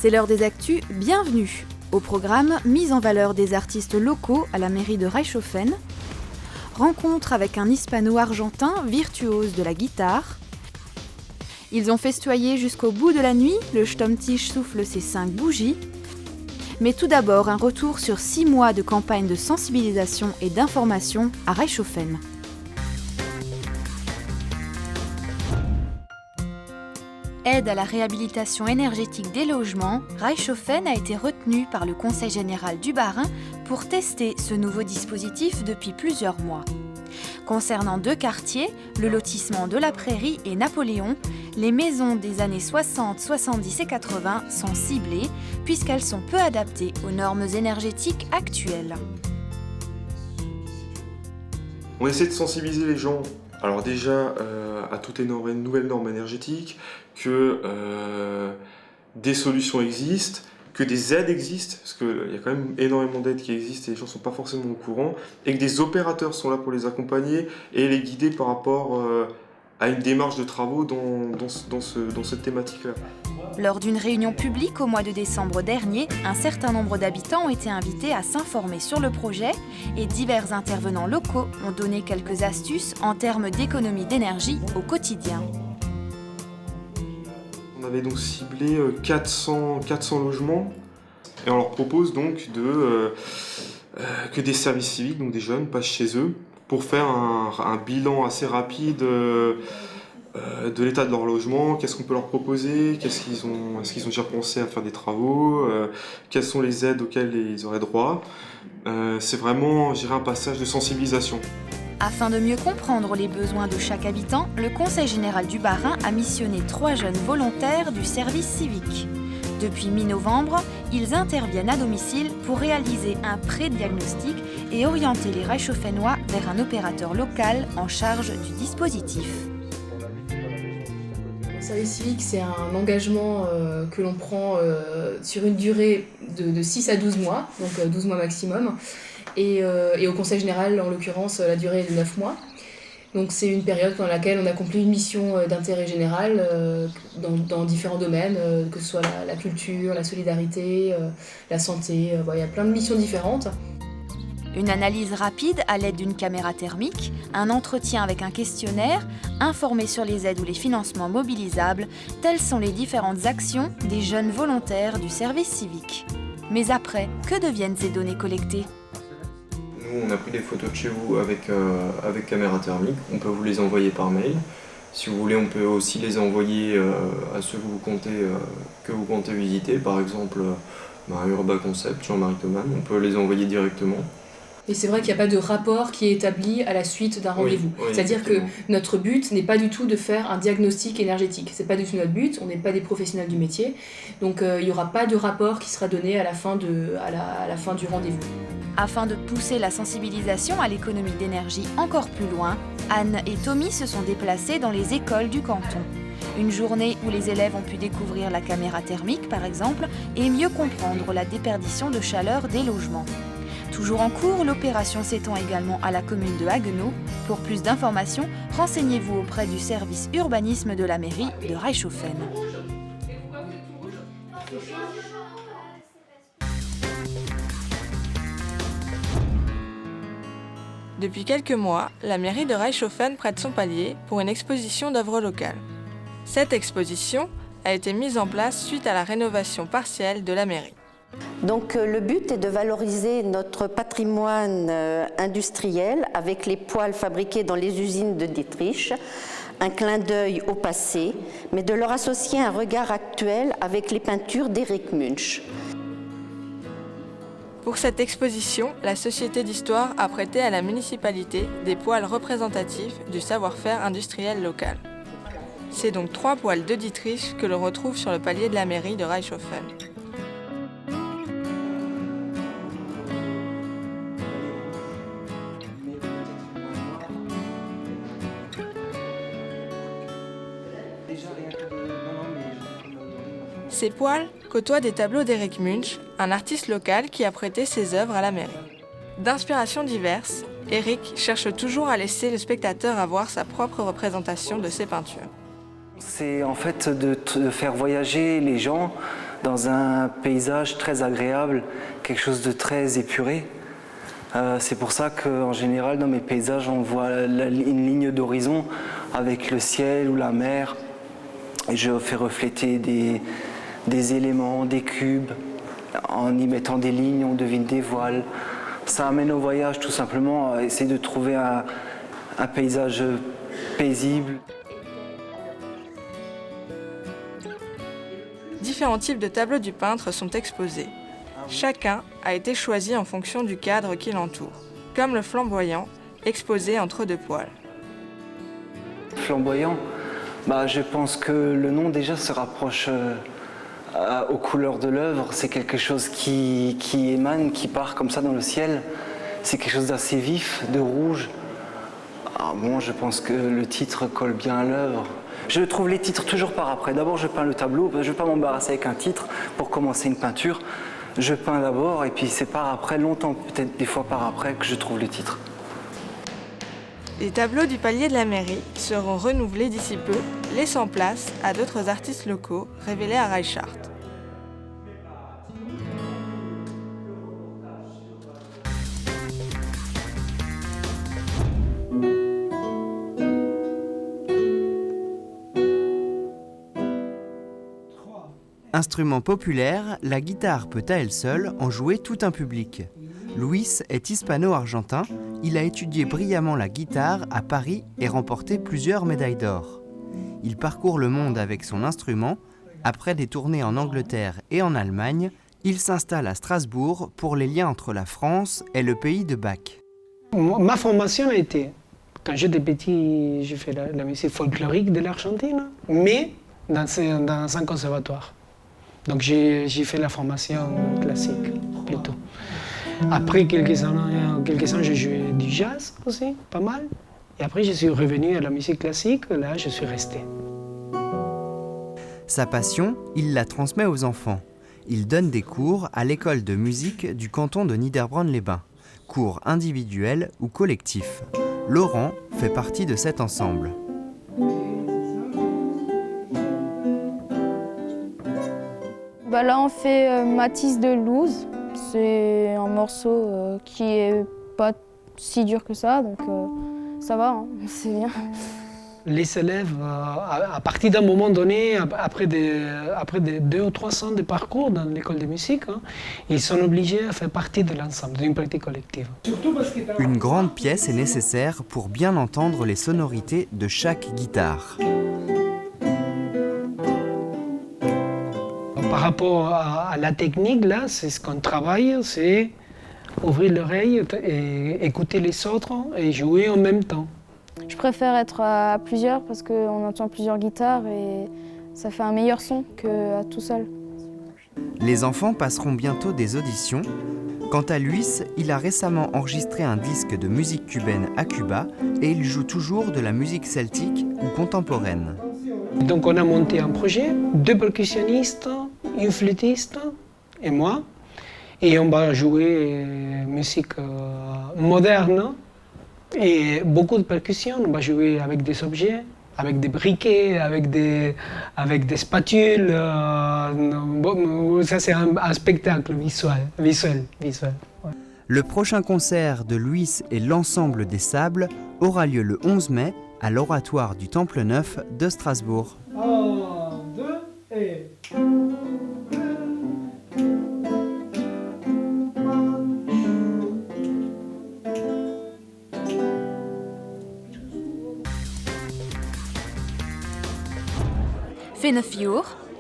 C'est l'heure des actus, bienvenue. Au programme, mise en valeur des artistes locaux à la mairie de Reichshoffen, rencontre avec un hispano-argentin virtuose de la guitare. Ils ont festoyé jusqu'au bout de la nuit, le Stammtisch souffle ses 5 bougies. Mais tout d'abord, un retour sur 6 mois de campagne de sensibilisation et d'information à Reichshoffen. Aide à la réhabilitation énergétique des logements, Reichshoffen a été retenu par le Conseil général du Bas-Rhin pour tester ce nouveau dispositif depuis plusieurs mois. Concernant 2 quartiers, le lotissement de la Prairie et Napoléon, les maisons des années 60, 70 et 80 sont ciblées puisqu'elles sont peu adaptées aux normes énergétiques actuelles. On essaie de sensibiliser les gens, alors déjà à toutes les nouvelles normes énergétiques, que des solutions existent, que des aides existent, parce qu'il y a quand même énormément d'aides qui existent et les gens ne sont pas forcément au courant, et que des opérateurs sont là pour les accompagner et les guider par rapport à une démarche de travaux dans cette thématique-là. Lors d'une réunion publique au mois de décembre dernier, un certain nombre d'habitants ont été invités à s'informer sur le projet et divers intervenants locaux ont donné quelques astuces en termes d'économie d'énergie au quotidien. On avait donc ciblé 400 logements et on leur propose donc que des services civiques, donc des jeunes, passent chez eux pour faire un bilan assez rapide de l'état de leur logement, qu'est-ce qu'on peut leur proposer, est-ce qu'ils ont déjà pensé à faire des travaux, quelles sont les aides auxquelles ils auraient droit. C'est vraiment, je dirais, un passage de sensibilisation. Afin de mieux comprendre les besoins de chaque habitant, le Conseil général du Bas-Rhin a missionné 3 jeunes volontaires du service civique. Depuis mi-novembre, ils interviennent à domicile pour réaliser un pré-diagnostic et orienter les Reichshoffennois vers un opérateur local en charge du dispositif. Le service civique, c'est un engagement que l'on prend sur une durée de 6 à 12 mois, donc 12 mois maximum. Et au Conseil général, en l'occurrence, la durée est de 9 mois. Donc c'est une période pendant laquelle on accomplit une mission d'intérêt général dans différents domaines, que ce soit la culture, la solidarité, la santé, il y a plein de missions différentes. Une analyse rapide à l'aide d'une caméra thermique, un entretien avec un questionnaire, informer sur les aides ou les financements mobilisables, telles sont les différentes actions des jeunes volontaires du service civique. Mais après, que deviennent ces données collectées ? Nous, on a pris des photos de chez vous avec caméra thermique. On peut vous les envoyer par mail. Si vous voulez, on peut aussi les envoyer à ceux que vous comptez visiter. Par exemple, Urba Concept, Jean-Marie Thoman. On peut les envoyer directement. Et c'est vrai qu'il n'y a pas de rapport qui est établi à la suite d'un rendez-vous. Oui, c'est-à-dire que notre but n'est pas du tout de faire un diagnostic énergétique. C'est pas du tout notre but, on n'est pas des professionnels du métier. Donc il n'y aura pas de rapport qui sera donné à la fin du rendez-vous. Afin de pousser la sensibilisation à l'économie d'énergie encore plus loin, Anne et Tommy se sont déplacés dans les écoles du canton. Une journée où les élèves ont pu découvrir la caméra thermique par exemple et mieux comprendre la déperdition de chaleur des logements. Toujours en cours, l'opération s'étend également à la commune de Haguenau. Pour plus d'informations, renseignez-vous auprès du service urbanisme de la mairie de Reichshoffen. Depuis quelques mois, la mairie de Reichshoffen prête son palier pour une exposition d'œuvres locales. Cette exposition a été mise en place suite à la rénovation partielle de la mairie. Donc le but est de valoriser notre patrimoine industriel avec les poêles fabriqués dans les usines de Dietrich, un clin d'œil au passé, mais de leur associer un regard actuel avec les peintures d'Eric Munch. Pour cette exposition, la Société d'Histoire a prêté à la municipalité des poêles représentatifs du savoir-faire industriel local. C'est donc 3 poêles de Dietrich que l'on retrouve sur le palier de la mairie de Reichshoffen. Ces poêles côtoient des tableaux d'Eric Munch, un artiste local qui a prêté ses œuvres à la mairie. D'inspirations diverses, Eric cherche toujours à laisser le spectateur avoir sa propre représentation de ses peintures. C'est en fait de faire voyager les gens dans un paysage très agréable, quelque chose de très épuré. C'est pour ça qu'en général, dans mes paysages, on voit une ligne d'horizon avec le ciel ou la mer. Et je fais refléter des éléments, des cubes. En y mettant des lignes, on devine des voiles. Ça amène au voyage tout simplement à essayer de trouver un paysage paisible. Différents types de tableaux du peintre sont exposés. Chacun a été choisi en fonction du cadre qui l'entoure, comme le flamboyant, exposé entre deux poils. Flamboyant, je pense que le nom déjà se rapproche aux couleurs de l'œuvre. C'est quelque chose qui émane, qui part comme ça dans le ciel. C'est quelque chose d'assez vif, de rouge. Je pense que le titre colle bien à l'œuvre. Je trouve les titres toujours par après. D'abord, je peins le tableau. Je ne vais pas m'embarrasser avec un titre pour commencer une peinture. Je peins d'abord et puis c'est par après, longtemps, peut-être des fois par après, que je trouve le titre. Les tableaux du palier de la mairie seront renouvelés d'ici peu, laissant place à d'autres artistes locaux révélés à Reichhardt. Instrument populaire, la guitare peut à elle seule en jouer tout un public. Luis est hispano-argentin, il a étudié brillamment la guitare à Paris et remporté plusieurs médailles d'or. Il parcourt le monde avec son instrument. Après des tournées en Angleterre et en Allemagne, il s'installe à Strasbourg pour les liens entre la France et le pays de Bach. Ma formation a été, quand j'étais petit, j'ai fait la musique folklorique de l'Argentine, mais dans un conservatoire. Donc j'ai fait la formation classique plutôt. Après quelques ans, j'ai joué du jazz aussi, pas mal. Et après, je suis revenu à la musique classique, là, je suis resté. Sa passion, il la transmet aux enfants. Il donne des cours à l'école de musique du canton de Niederbronn-les-Bains. Cours individuels ou collectifs. Laurent fait partie de cet ensemble. Là, on fait Matisse de Louz. C'est un morceau qui est pas si dur que ça, donc ça va, hein, c'est bien. Les élèves, à partir d'un moment donné, après 2 ou 3 ans de parcours dans l'école de musique, ils sont obligés à faire partie de l'ensemble, d'une pratique collective. Une grande pièce est nécessaire pour bien entendre les sonorités de chaque guitare. Par rapport à la technique, là, c'est ce qu'on travaille, c'est ouvrir l'oreille et écouter les autres et jouer en même temps. Je préfère être à plusieurs parce qu'on entend plusieurs guitares et ça fait un meilleur son qu'à tout seul. Les enfants passeront bientôt des auditions. Quant à Luis, il a récemment enregistré un disque de musique cubaine à Cuba et il joue toujours de la musique celtique ou contemporaine. Donc on a monté un projet, 2 percussionnistes, une flûtiste et moi. Et on va jouer musique moderne et beaucoup de percussions. On va jouer avec des objets, avec des briquets, avec des spatules. Ça c'est un spectacle visuel. Ouais. Le prochain concert de Luis et l'Ensemble des Sables aura lieu le 11 mai à l'Oratoire du Temple Neuf de Strasbourg. 1, 2 et...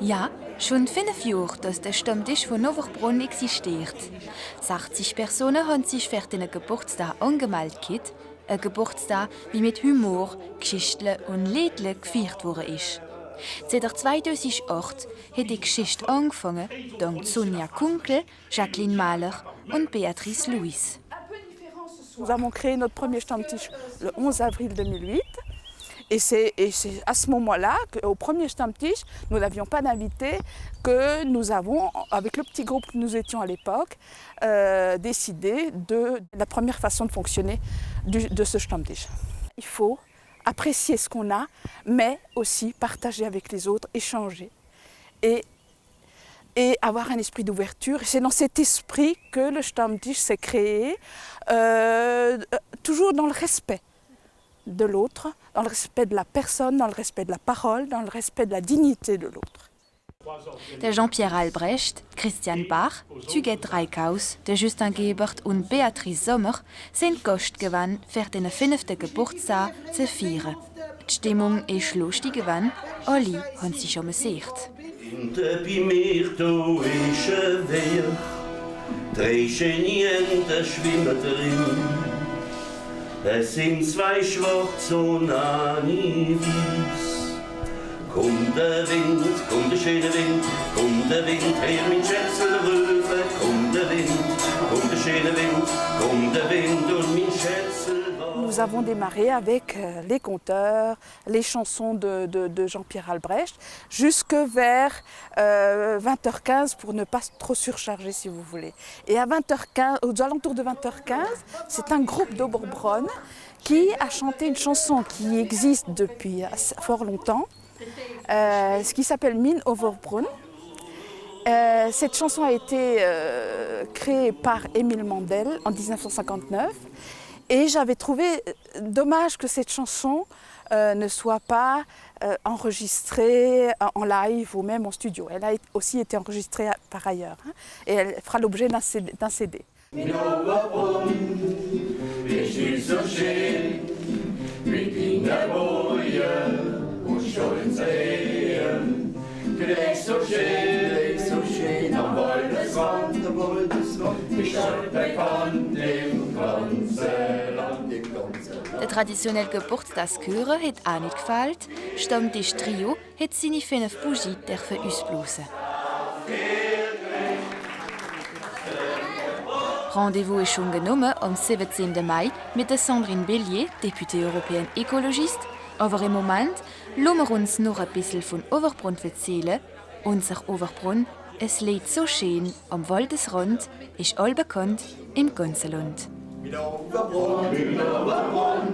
Ja, schon 5 Jahre, dass der Stammtisch von Noverbrunn existiert. 60 Personen haben sich für den Geburtstag angemeldet. Ein Geburtstag, wie mit Humor, Geschichten und Liedern gefeiert worden ist. Seit 2008 hat die Geschichte angefangen, dank Sonja Kunkel, Jacqueline Mahler und Béatrice Louis. Nous avons créé notre premier Stammtisch le 11 avril 2008. Et c'est à ce moment-là, au premier Stammtisch, nous n'avions pas d'invités, que nous avons, avec le petit groupe que nous étions à l'époque, décidé de la première façon de fonctionner de ce Stammtisch. Il faut apprécier ce qu'on a, mais aussi partager avec les autres, échanger et et avoir un esprit d'ouverture. C'est dans cet esprit que le Stammtisch s'est créé, toujours dans le respect de l'autre, dans le respect de la personne, dans le respect de la parole, dans le respect de la dignité de l'autre. Der Jean-Pierre Albrecht, Christian Bach, Tüget Reikaus, der Justin Gebert und Beatrice Sommer sind Gastgewann für den 5. Geburtstag zu feiern. Die Stimmung ist lustig gewesen, alle haben sie schon gesehen. Bei mir da ist ein Weg, 3 Geniente schwimmen drin. Es sind 2 schwarz und eine weiß. Kommt der Wind, kommt der schöne Wind, kommt der Wind, her mein Schätzelröwe, kommt der Wind, kommt der schöne Wind, kommt der Wind und mein Schätzel. Nous avons démarré avec les conteurs, les chansons de Jean-Pierre Albrecht, jusque vers 20h15 pour ne pas trop surcharger si vous voulez. Et à 20h15, aux alentours de 20h15, c'est un groupe d'Oberbronn qui a chanté une chanson qui existe depuis fort longtemps, ce qui s'appelle Min Overbrunn. Cette chanson a été créée par Émile Mandel en 1959 et j'avais trouvé dommage que cette chanson ne soit pas enregistrée en live ou même en studio. Elle a aussi été enregistrée par ailleurs et elle fera l'objet d'un CD. Der traditionelle Geburtstagschöre hat auch nicht gefällt. Stammtisch Trio hat seine 5 Bougies ausblasen. Rendez-vous ist schon genommen am 17. Mai mit der Sandrine Bellier, députée européenne écologiste. Aber im Moment lassen wir uns noch ein bisschen von Overbrunn erzählen. Unser Overbrunn, es liegt so schön am Waldesrand, ist allbekannt im ganzen Land. Overbrunn,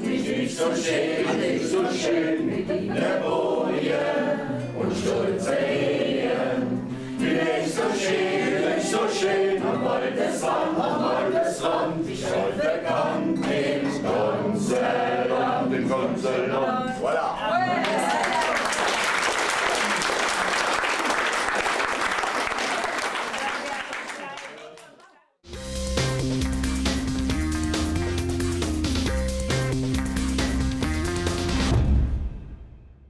ist so schön mit den Bojen und stolz.